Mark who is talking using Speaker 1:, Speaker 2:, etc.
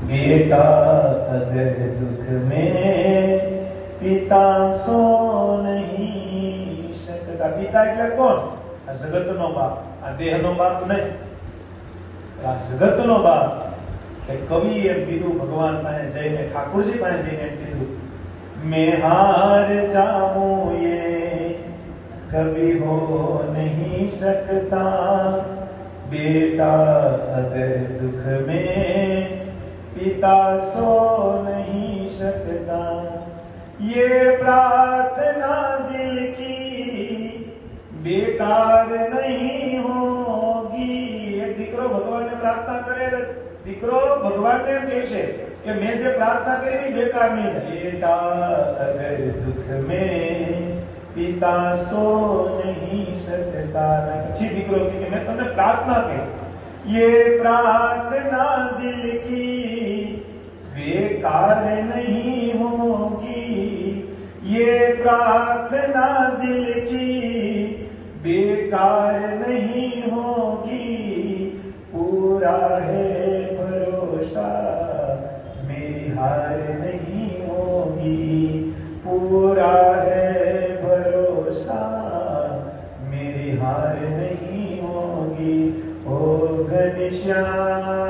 Speaker 1: बेटा अगर दुख में पिता सो नहीं सकता। पिता એટલે કોણ? આ જગતનો બાપ, આ દેહનો બાપ નહીં, આ જગતનો બાપ। કે કવિ એમ કીધું, ભગવાન પાસે જઈને, ઠાકોરજી પાસે જઈને એમ કીધું, मैं हार जाऊं ये कभी हो नहीं सकता, बेटा अगर दुख में पिता सो नहीं सकता, ये प्रार्थना दिल की बेकार नहीं होगी। एक દીકરો ભગવાનને પ્રાર્થના કરે, દીકરો ભગવાનને એમ કહે છે કે મેં જે પ્રાર્થના કરી બેકાર નહીં થાય। बेटा अगर दुख में पिता सो नहीं सकता, પછી દીકરો કે મેં તમને પ્રાર્થના કરી, ये प्रार्थना दिल की बेकार नहीं होगी, ये प्रार्थना दिल की बेकार नहीं होगी, पूरा है भरोसा मेरी हार नहीं होगी, पूरा है भरोसा मेरी हार नहीं होगी। ओ घनश्याम